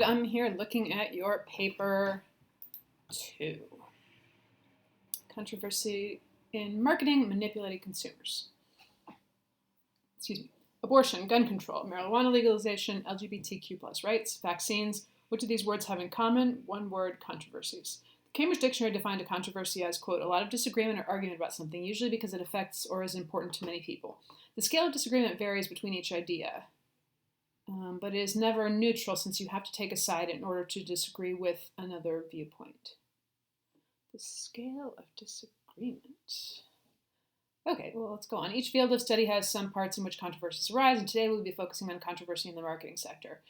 I'm here looking at your paper 2. Controversy in marketing, manipulating consumers. Excuse me. Abortion, gun control, marijuana legalization, LGBTQ plus rights, vaccines. What do these words have in common? One word, controversies. The Cambridge Dictionary defined a controversy as, quote, a lot of disagreement or argument about something, usually because it affects or is important to many people. The scale of disagreement varies between each idea. But it is never neutral since you have to take a side in order to disagree with another viewpoint. The scale of disagreement. Okay, well, let's go on. Each field of study has some parts in which controversies arise, and today we'll be focusing on controversy in the marketing sector.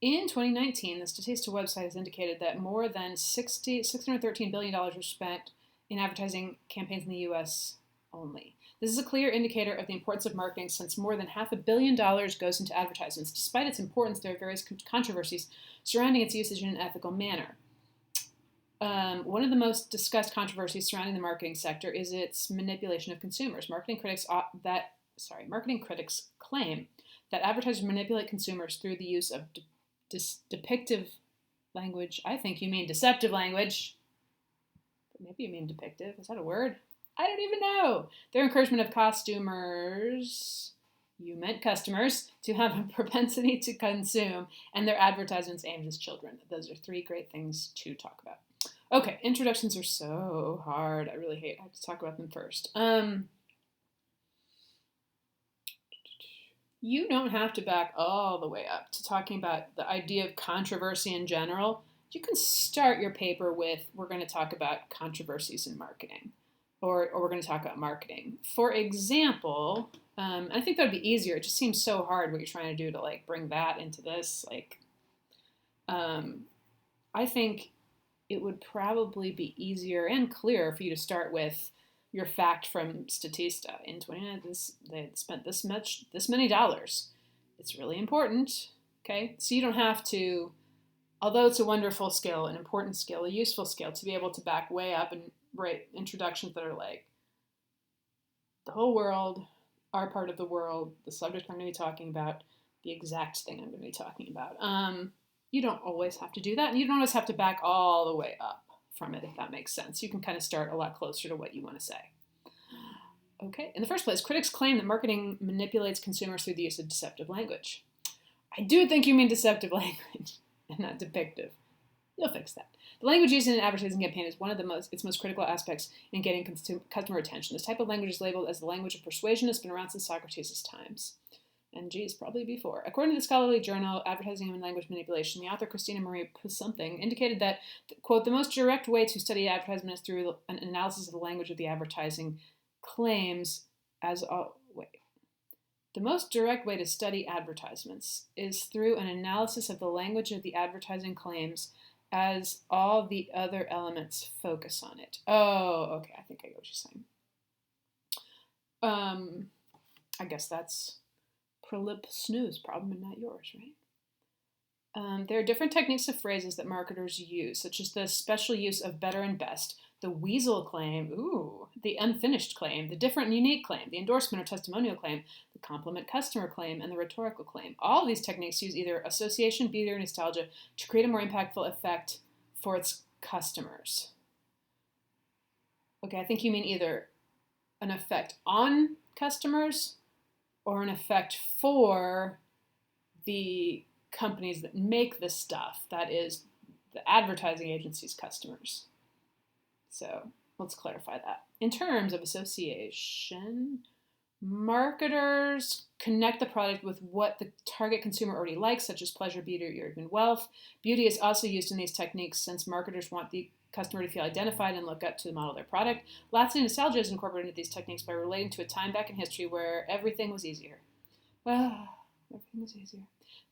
In 2019, the Statista website has indicated that more than $613 billion were spent in advertising campaigns in the U.S. only. This is a clear indicator of the importance of marketing since more than $500 million goes into advertisements. Despite its importance, there are various controversies surrounding its usage in an ethical manner. One of the most discussed controversies surrounding the marketing sector is its manipulation of consumers. Marketing critics claim that advertisers manipulate consumers through the use of depictive language. I think you mean deceptive language. But maybe you mean depictive. Is that a word? I don't even know. Their encouragement of customers, you meant customers, to have a propensity to consume, and their advertisements aimed at children. Those are 3 great things to talk about. Okay, introductions are so hard. I really hate I have to talk about them first. You don't have to back all the way up to talking about the idea of controversy in general. You can start your paper with, we're going to talk about controversies in marketing. Or we're going to talk about marketing. For example, I think that would be easier. It just seems so hard what you're trying to do to bring that into this. I think it would probably be easier and clearer for you to start with your fact from Statista. In 2019, they spent this many dollars. It's really important. Okay, so you don't have to. Although it's a wonderful skill, an important skill, a useful skill to be able to back way up and write introductions that are the whole world, our part of the world, the subject I'm going to be talking about, the exact thing I'm going to be talking about. You don't always have to do that, and you don't always have to back all the way up from it, if that makes sense. You can kind of start a lot closer to what you want to say. Okay, in the first place, critics claim that marketing manipulates consumers through the use of deceptive language. I do think you mean deceptive language and not depictive. You'll fix that. The language used in an advertising campaign is one of its most critical aspects in getting customer attention. This type of language is labeled as the language of persuasion. It's been around since Socrates' times. And geez, probably before. According to the scholarly journal Advertising and Language Manipulation, the author Christina Marie Something indicated that, quote, the most direct way to study advertisement is through an analysis of the language of the advertising claims The most direct way to study advertisements is through an analysis of the language of the advertising claims as all the other elements focus on it. Oh, okay, I think I get what you're saying. I guess that's Prolip Snoo's problem and not yours, right? There are different techniques of phrases that marketers use, such as the special use of better and best, the weasel claim, the unfinished claim, the different and unique claim, the endorsement or testimonial claim, the compliment customer claim, and the rhetorical claim. All of these techniques use either association, beauty, or nostalgia to create a more impactful effect for its customers. Okay, I think you mean either an effect on customers or an effect for the companies that make this stuff, that is, the advertising agency's customers. So let's clarify that. In terms of association, marketers connect the product with what the target consumer already likes, such as pleasure, beauty, or even wealth. Beauty is also used in these techniques since marketers want the customer to feel identified and look up to the model of their product. Lastly, nostalgia is incorporated into these techniques by relating to a time back in history where everything was easier. Everything was easier.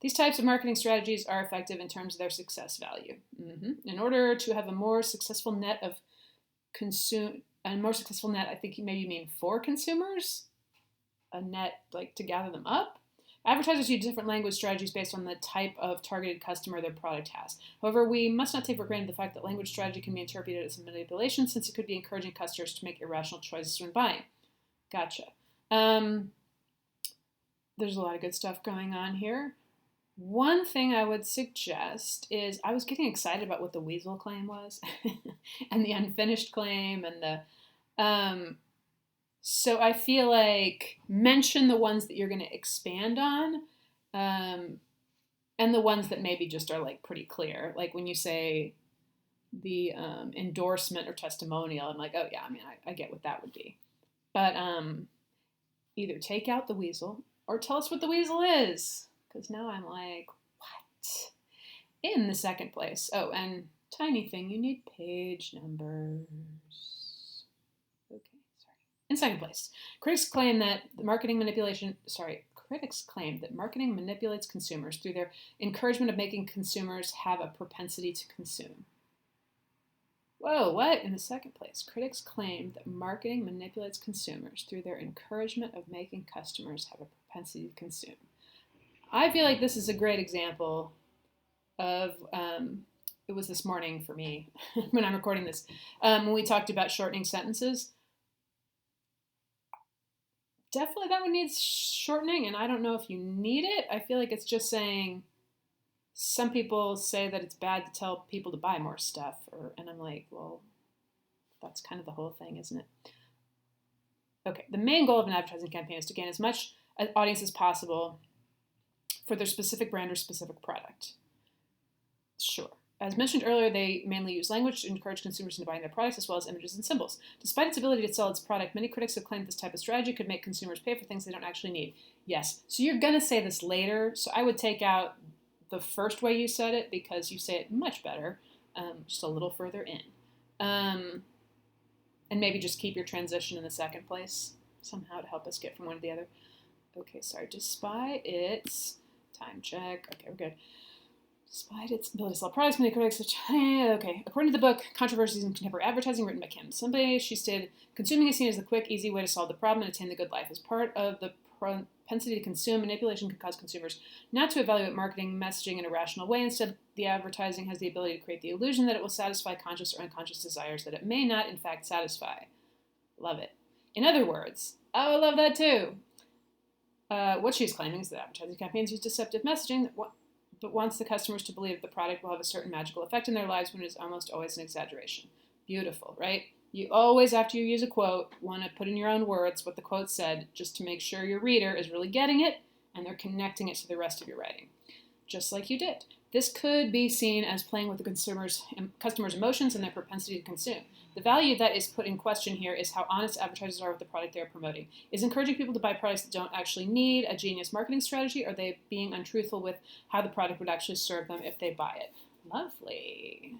These types of marketing strategies are effective in terms of their success value. In order to have a more successful net of I think you maybe mean for consumers, a net to gather them up. Advertisers use different language strategies based on the type of targeted customer their product has. However, we must not take for granted the fact that language strategy can be interpreted as manipulation, since it could be encouraging customers to make irrational choices when buying. Gotcha. There's a lot of good stuff going on here. One thing I would suggest is I was getting excited about what the weasel claim was and the unfinished claim and um, so I feel like mention the ones that you're going to expand on, um, and the ones that maybe just are like pretty clear. Like when you say the endorsement or testimonial, I'm like, oh yeah, I mean, I get what that would be. But either take out the weasel or tell us what the weasel is, because now I'm like, what? In the second place. Oh, and tiny thing, you need page numbers. Okay, sorry. In second place, critics claim that marketing manipulates consumers through their encouragement of making consumers have a propensity to consume. Whoa, what? In the second place, critics claim that marketing manipulates consumers through their encouragement of making customers have a propensity to consume. I feel like this is a great example of, it was this morning for me when I'm recording this, when we talked about shortening sentences. Definitely that one needs shortening, and I don't know if you need it. I feel like it's just saying, some people say that it's bad to tell people to buy more stuff, and I'm like, well, that's kind of the whole thing, isn't it? Okay, the main goal of an advertising campaign is to gain as much audience as possible for their specific brand or specific product. Sure. As mentioned earlier, they mainly use language to encourage consumers into buying their products, as well as images and symbols. Despite its ability to sell its product, many critics have claimed this type of strategy could make consumers pay for things they don't actually need. Yes. So you're going to say this later, so I would take out the first way you said it, because you say it much better, just a little further in. And maybe just keep your transition in the second place somehow to help us get from one to the other. Okay, sorry. Despite its time check. Okay, we're good. Despite its ability to sell products, many critics okay. According to the book Controversies in Contemporary Advertising, written by Kim Sunday, she stated, consuming is seen as the quick, easy way to solve the problem and attain the good life. As part of the propensity to consume, manipulation can cause consumers not to evaluate marketing messaging in a rational way. Instead, the advertising has the ability to create the illusion that it will satisfy conscious or unconscious desires that it may not, in fact, satisfy. Love it. In other words, I would love that too. What she's claiming is that advertising campaigns use deceptive messaging but wants the customers to believe the product will have a certain magical effect in their lives when it is almost always an exaggeration. Beautiful, right? You always, after you use a quote, want to put in your own words what the quote said, just to make sure your reader is really getting it and they're connecting it to the rest of your writing. Just like you did. This could be seen as playing with the customers' emotions and their propensity to consume. The value that is put in question here is how honest advertisers are with the product they are promoting. Is encouraging people to buy products that don't actually need a genius marketing strategy, or are they being untruthful with how the product would actually serve them if they buy it? Lovely.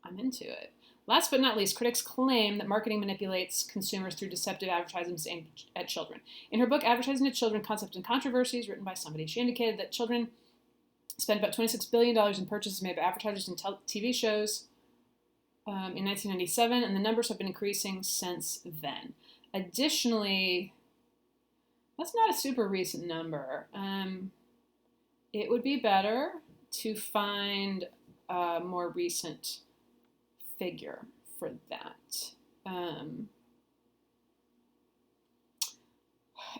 I'm into it. Last but not least, critics claim that marketing manipulates consumers through deceptive advertisements aimed at children. In her book, Advertising to Children, Concepts and Controversies, written by somebody, she indicated that children spent about $26 billion in purchases made by advertisers and TV shows in 1997, and the numbers have been increasing since then. Additionally, that's not a super recent number. It would be better to find a more recent figure for that.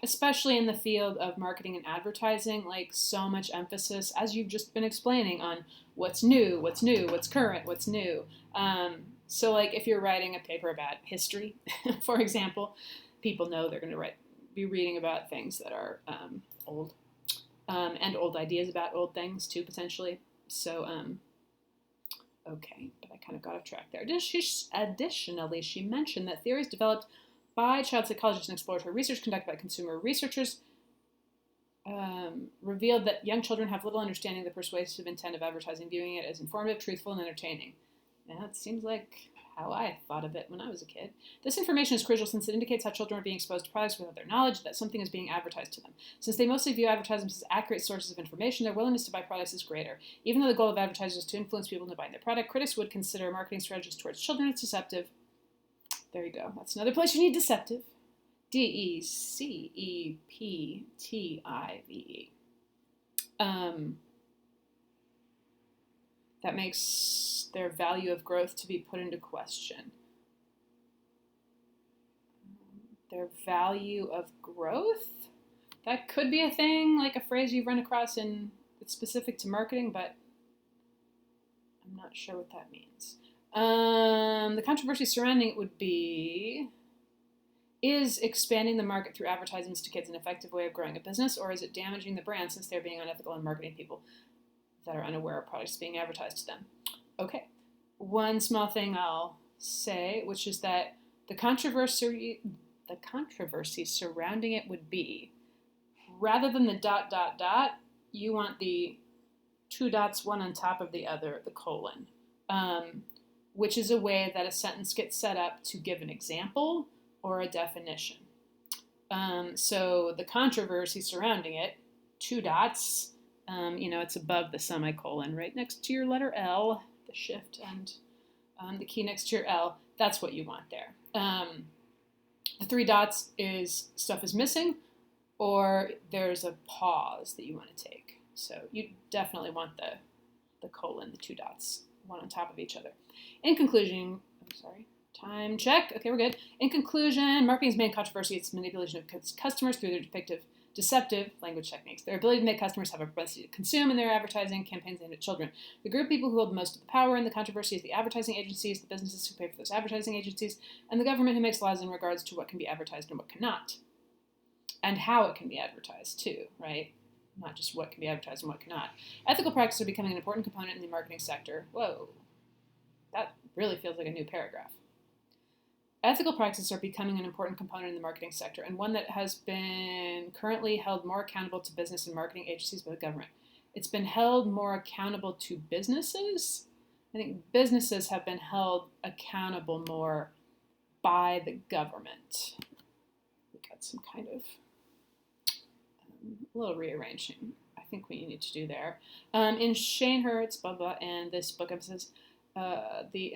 Especially in the field of marketing and advertising, like so much emphasis, as you've just been explaining, on what's new, what's current, what's new. So like if you're writing a paper about history, for example, people know they're going to be reading about things that are old, and old ideas about old things too, potentially. So, okay, but I kind of got off track there. Additionally, she mentioned that theories developed by child psychologists and exploratory research conducted by consumer researchers revealed that young children have little understanding of the persuasive intent of advertising, viewing it as informative, truthful, and entertaining. And that seems like how I thought of it when I was a kid. This information is crucial since it indicates how children are being exposed to products without their knowledge that something is being advertised to them. Since they mostly view advertisements as accurate sources of information, their willingness to buy products is greater. Even though the goal of advertisers is to influence people into buying their product, critics would consider marketing strategies towards children as deceptive. There you go. That's another place you need deceptive. deceptive. That makes their value of growth to be put into question. Their value of growth? That could be a thing, like a phrase you've run across in it's specific to marketing, but I'm not sure what that means. The controversy surrounding it would be, is expanding the market through advertisements to kids an effective way of growing a business, or is it damaging the brand since they're being unethical and marketing people that are unaware of products being advertised to them? Okay, one small thing I'll say, which is that the controversy surrounding it would be, rather than the ... you want the 2 dots, one on top of the other, the colon, which is a way that a sentence gets set up to give an example or a definition. So the controversy surrounding it, 2 dots, it's above the semicolon, right next to your letter L, the shift and the key next to your L. That's what you want there. The 3 dots is stuff is missing, or there's a pause that you want to take. So you definitely want the colon, the 2 dots, one on top of each other. In conclusion, time check. Okay, we're good. In conclusion, marketing's main controversy is manipulation of customers through their deceptive language techniques. Their ability to make customers have a propensity to consume in their advertising campaigns aimed at children. The group of people who hold most of the power in the controversy is the advertising agencies, the businesses who pay for those advertising agencies, and the government who makes laws in regards to what can be advertised and what cannot. And how it can be advertised too, right? Not just what can be advertised and what cannot. Ethical practices are becoming an important component in the marketing sector. Whoa, that really feels like a new paragraph. Ethical practices are becoming an important component in the marketing sector, and one that has been currently held more accountable to business and marketing agencies by the government. It's been held more accountable to businesses. I think businesses have been held accountable more by the government. We got some kind of a little rearranging I think we need to do there. In Shane Hurt's blah blah, and this book emphasizes the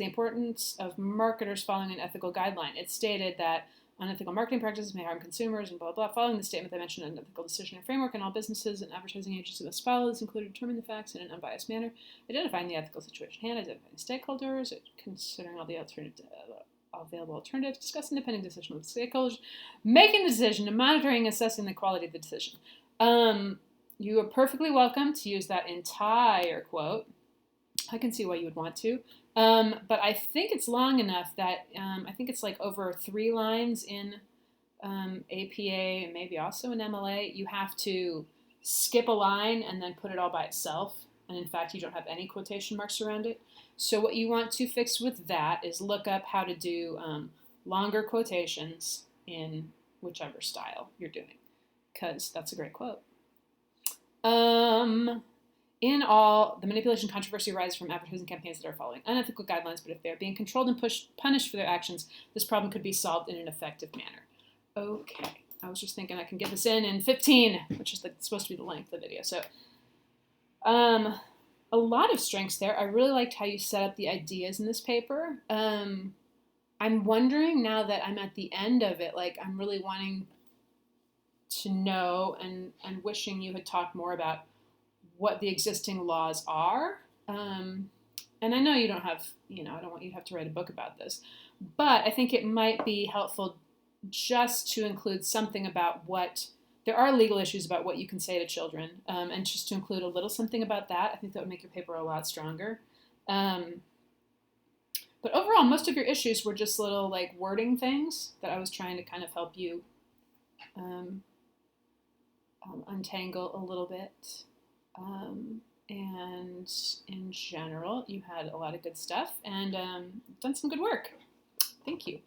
importance of marketers following an ethical guideline. It stated that unethical marketing practices may harm consumers and blah blah. Following the statement, they mentioned an ethical decision and framework, and all businesses and advertising agencies must follow this, including determine the facts in an unbiased manner, identifying the ethical situation at hand, identifying stakeholders, considering all the available alternatives, discuss independent decision with stakeholders, making the decision, and monitoring and assessing the quality of the decision. You are perfectly welcome to use that entire quote. I can see why you would want to. But I think it's long enough that I think it's like over 3 lines in APA and maybe also in MLA. You have to skip a line and then put it all by itself. And in fact, you don't have any quotation marks around it. So what you want to fix with that is look up how to do longer quotations in whichever style you're doing, because that's a great quote. In all, the manipulation controversy arises from advertising campaigns that are following unethical guidelines, but if they are being controlled and punished for their actions, this problem could be solved in an effective manner. Okay, I was just thinking I can get this in 15, which is supposed to be the length of the video. So, a lot of strengths there. I really liked how you set up the ideas in this paper. I'm wondering now that I'm at the end of it, like I'm really wanting to know and wishing you had talked more about what the existing laws are. And I know you don't have, I don't want you to have to write a book about this, but I think it might be helpful just to include something about what, there are legal issues about what you can say to children, and just to include a little something about that. I think that would make your paper a lot stronger. But overall, most of your issues were just little like wording things that I was trying to kind of help you untangle a little bit. And in general, you had a lot of good stuff and done some good work. Thank you.